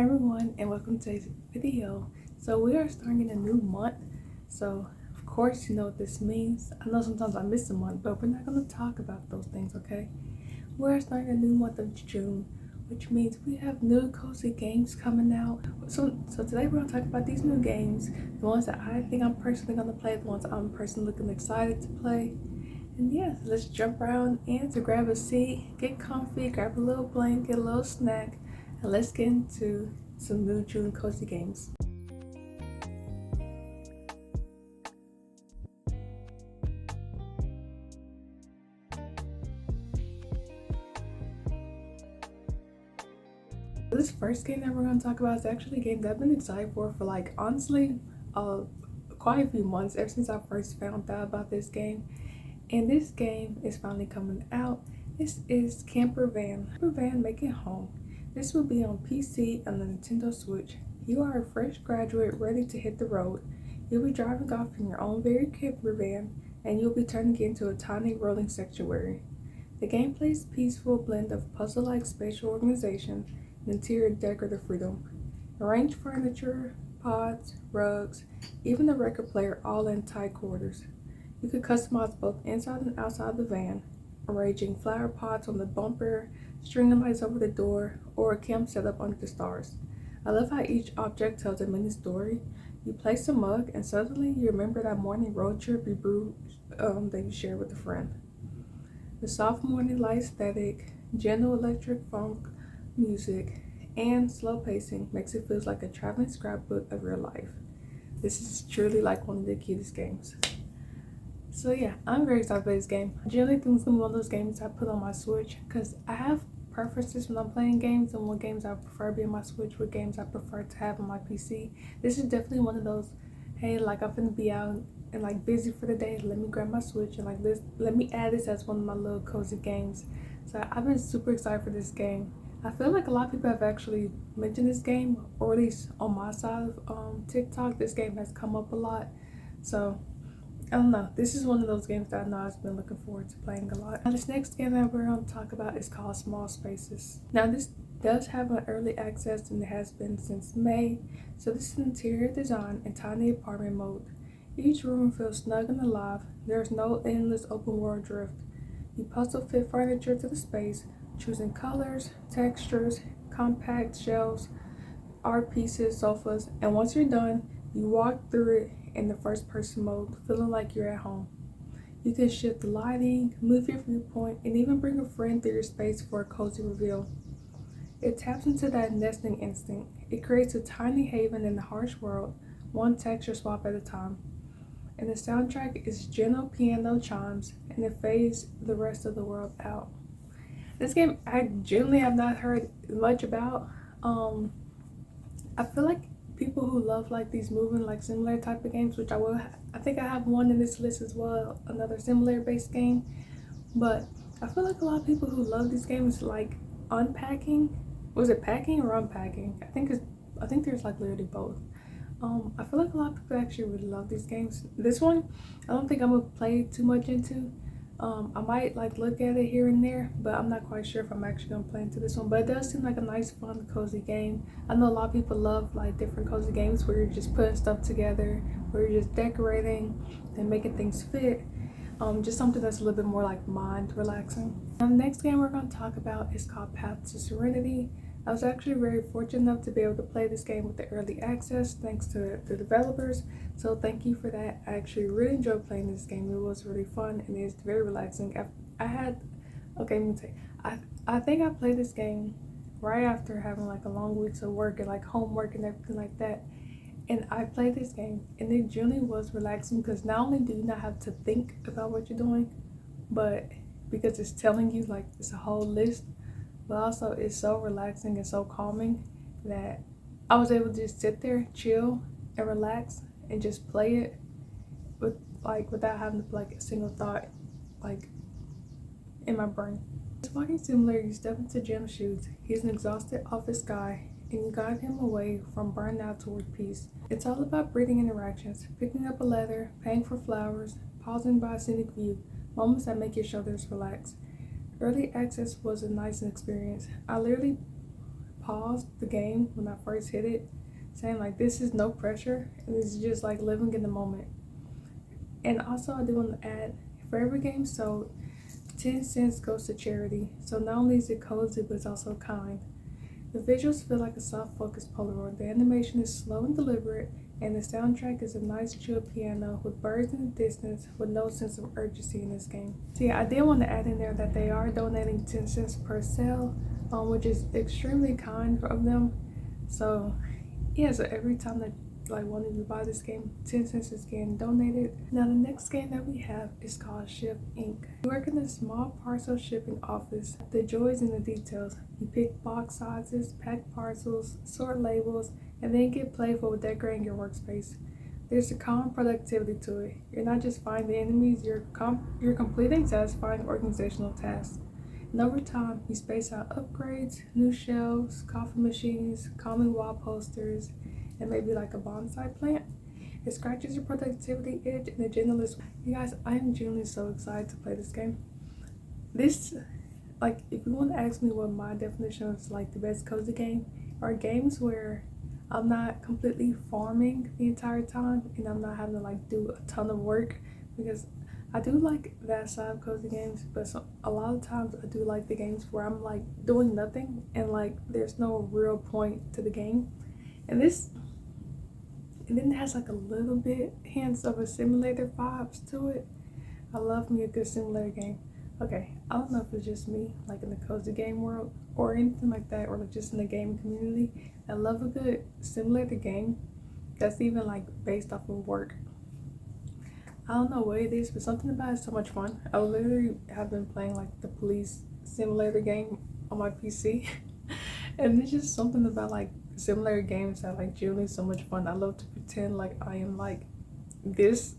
Hi everyone, and welcome to today's video. So we are starting a new month. So of course you know what this means. I know sometimes I miss a month, but we're not going to talk about those things, okay? We're starting a new month of June, which means we have new cozy games coming out. So today we're going to talk about these new games, the ones that I think I'm personally going to play, the ones I'm personally looking excited to play. And yeah, let's jump around and to grab a seat, get comfy, grab a little blanket, a little snack, and let's get into some new June cozy games. This first game that we're going to talk about is actually a game that I've been excited for like honestly quite a few months, ever since I first found out about this game. And this game is finally coming out. This is Camper Van Make It Home. This will be on PC and the Nintendo Switch. You are a fresh graduate ready to hit the road. You'll be driving off in your own very camper van, and you'll be turning it into a tiny rolling sanctuary. The gameplay is a peaceful blend of puzzle-like spatial organization and interior decorative freedom. Arrange furniture, pods, rugs, even the record player all in tight quarters. You could customize both inside and outside the van, arranging flower pots on the bumper, string lights over the door, or a camp setup under the stars. I love how each object tells a mini story. You place a mug, and suddenly you remember that morning road trip you brewed that you shared with a friend. The soft morning light aesthetic, gentle electric funk music, and slow pacing makes it feel like a traveling scrapbook of your life. This is truly like one of the cutest games. So yeah, I'm very excited about this game. I generally think it's gonna be one of those games I put on my Switch because I have preferences when I'm playing games and what games I prefer to be on my Switch, what games I prefer to have on my PC. This is definitely one of those, hey, like I'm gonna be out and like busy for the day, let me grab my Switch and like let me add this as one of my little cozy games. So I've been super excited for this game. I feel like a lot of people have actually mentioned this game, or at least on my side of TikTok, this game has come up a lot. So I don't know. This is one of those games that I know I've been looking forward to playing a lot. Now, this next game that we're going to talk about is called Small Spaces. Now, this does have an early access and it has been since May. So this is interior design and tiny apartment mode. Each room feels snug and alive. There's no endless open world drift. You puzzle fit furniture to the space, choosing colors, textures, compact shelves, art pieces, sofas, and once you're done, you walk through it in the first person mode, feeling like you're at home. You can shift the lighting, move your viewpoint, and even bring a friend through your space for a cozy reveal. It taps into that nesting instinct. It creates a tiny haven in the harsh world, one texture swap at a time. And the soundtrack is gentle piano chimes, and it fades the rest of the world out. This game I generally have not heard much about. I feel like people who love like these moving like similar type of games, which I think I have one in this list as well, another similar based game. But I feel like a lot of people who love these games like unpacking. Was it packing or unpacking? I think there's like literally both. I feel like a lot of people actually really love these games. This one, I don't think I'm gonna play too much into. I might like look at it here and there, but I'm not quite sure if I'm actually gonna play into this one. But it does seem like a nice, fun, cozy game. I know a lot of people love like different cozy games where you're just putting stuff together, where you're just decorating and making things fit. Just something that's a little bit more like mind relaxing. Now, the next game we're gonna talk about is called Path to Serenity. I was actually very fortunate enough to be able to play this game with the early access thanks to the developers. So thank you for that. I actually really enjoyed playing this game. It was really fun and it's very relaxing. Okay, let me tell you, I think I played this game right after having like a long weeks of work and like homework and everything like that. And I played this game and it genuinely was relaxing because not only do you not have to think about what you're doing, but because it's telling you like it's a whole list, but also it's so relaxing and so calming that I was able to just sit there, chill, and relax and just play it without having to like a single thought like in my brain. This walking simulator, you step into Jim's shoes. He's an exhausted office guy and you guide him away from burnout toward peace. It's all about breathing interactions, picking up a letter, paying for flowers, pausing by a scenic view, moments that make your shoulders relax. Early access was a nice experience. I literally paused the game when I first hit it, saying like this is no pressure and this is just like living in the moment. And also I do want to add, for every game sold, 10 cents goes to charity. So not only is it cozy, but it's also kind. The visuals feel like a soft-focused Polaroid. The animation is slow and deliberate, and the soundtrack is a nice chill piano with birds in the distance with no sense of urgency in this game. So yeah, I did want to add in there that they are donating 10 cents per sale, which is extremely kind of them. So yeah, so every time that like one of you buy this game, 10 cents is getting donated. Now the next game that we have is called Ship Inc. You work in a small parcel shipping office. The joy is in the details. You pick box sizes, pack parcels, sort labels, and then get playful with decorating your workspace. There's a calm productivity to it. You're not just finding enemies, you're completing satisfying organizational tasks. And over time, you space out upgrades, new shelves, coffee machines, calming wall posters, and maybe like a bonsai plant. It scratches your productivity itch in a gentlest way. You guys, I am genuinely so excited to play this game. This, like, if you want to ask me what my definition of like the best cozy game, are games where I'm not completely farming the entire time and I'm not having to like do a ton of work, because I do like that side of cozy games, but a lot of times I do like the games where I'm like doing nothing and like there's no real point to the game. And then it has like a little bit hints of a simulator vibes to it. I love me a good simulator game. Okay, I don't know if it's just me, like in the cozy game world or anything like that, or like just in the gaming community. I love a good simulator game that's even like based off of work. I don't know what it is, but something about it's so much fun. I literally have been playing like the police simulator game on my PC, and it's just something about like simulator games that like genuinely so much fun. I love to pretend like I am like this,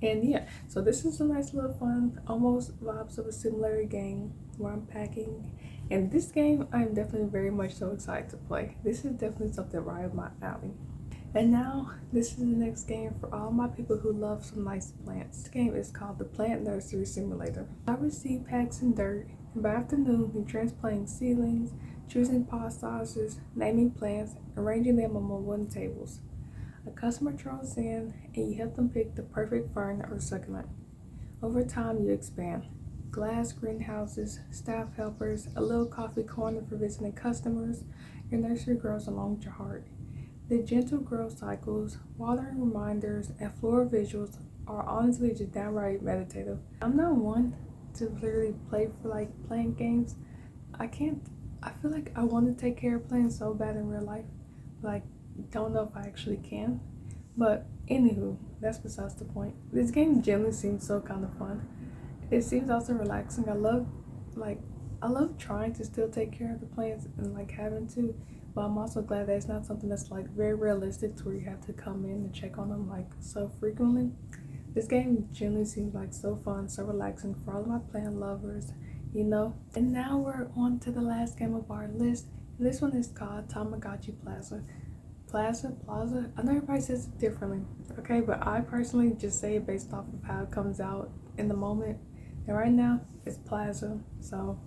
and yeah. So this is a nice little fun, almost vibes of a simulator game where I'm packing. And this game, I'm definitely very much so excited to play. This is definitely something right up my alley. And now, this is the next game for all my people who love some nice plants. This game is called the Plant Nursery Simulator. I receive packs and dirt, and by afternoon, you're transplanting seedlings, choosing pot sizes, naming plants, arranging them on wooden tables. A customer trolls in, and you help them pick the perfect fern or succulent. Over time, you expand. Glass greenhouses, staff helpers, a little coffee corner for visiting customers. Your nursery grows along with your heart. The gentle growth cycles, watering reminders, and floral visuals are honestly just downright meditative. I'm not one to literally play for like playing games. I feel like I want to take care of plants so bad in real life. Like, don't know if I actually can. But anywho, that's besides the point. This game generally seems so kind of fun. It seems also relaxing. I love trying to still take care of the plants and like having to. But I'm also glad that it's not something that's like very realistic to where you have to come in and check on them like so frequently. This game generally seems like so fun, so relaxing for all of my plant lovers, you know. And now we're on to the last game of our list. This one is called Tamagotchi Plaza. Plaza? I know everybody says it differently, okay? But I personally just say it based off of how it comes out in the moment. And right now, it's Plaza. So,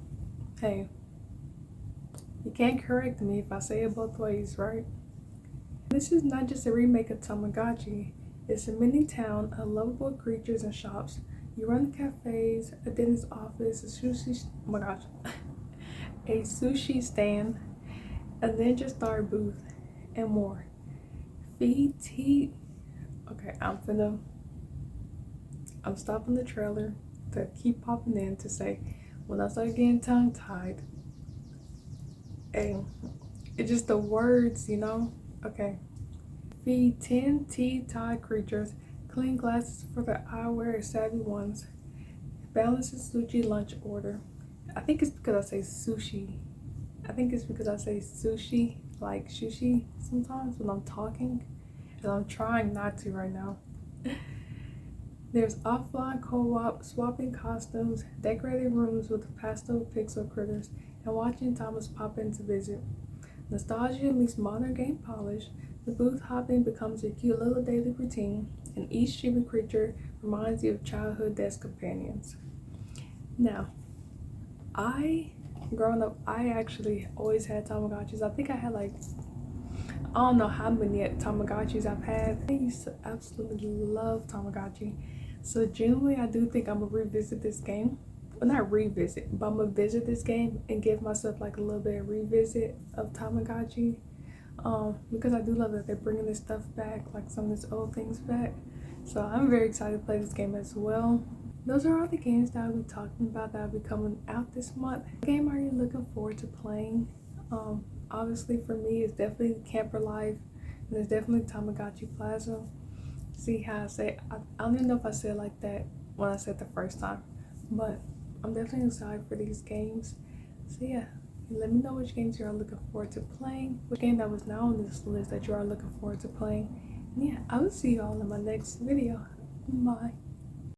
hey. You can't correct me if I say it both ways, right? This is not just a remake of Tamagotchi. It's a mini town of lovable creatures and shops. You run cafes, a dentist office, a sushi stand, a ninja star booth, and more. Feed tea. Okay, I'm stopping the trailer to keep popping in to say, when I start getting tongue-tied, and it's just the words, you know? Okay. Feed 10 tea-tied creatures, clean glasses for the eyewear savvy ones, balance the sushi lunch order. I think it's because I say sushi. Like sushi sometimes when I'm talking, and I'm trying not to right now. There's offline co-op, swapping costumes, decorating rooms with pastel pixel critters, and watching Thomas pop in to visit. Nostalgia meets modern game polish. The booth hopping becomes a cute little daily routine, and each streaming creature reminds you of childhood desk companions. Now, I growing up, I actually always had Tamagotchis. I think I had like, I don't know how many Tamagotchis I've had. I used to absolutely love Tamagotchi. So genuinely, I do think I'm gonna revisit this game. Well, not revisit, but I'm gonna visit this game and give myself like a little bit of revisit of Tamagotchi. Because I do love that they're bringing this stuff back, like some of these old things back. So I'm very excited to play this game as well. Those are all the games that I'll be talking about that will be coming out this month. What game are you looking forward to playing? Obviously for me, it's definitely Camper Life, and it's definitely Tamagotchi Plaza. See how I say, I don't even know if I said it like that when I said it the first time, but I'm definitely excited for these games. So yeah, let me know which games you are looking forward to playing, which game that was not on this list that you are looking forward to playing. And yeah, I will see you all in my next video. Bye.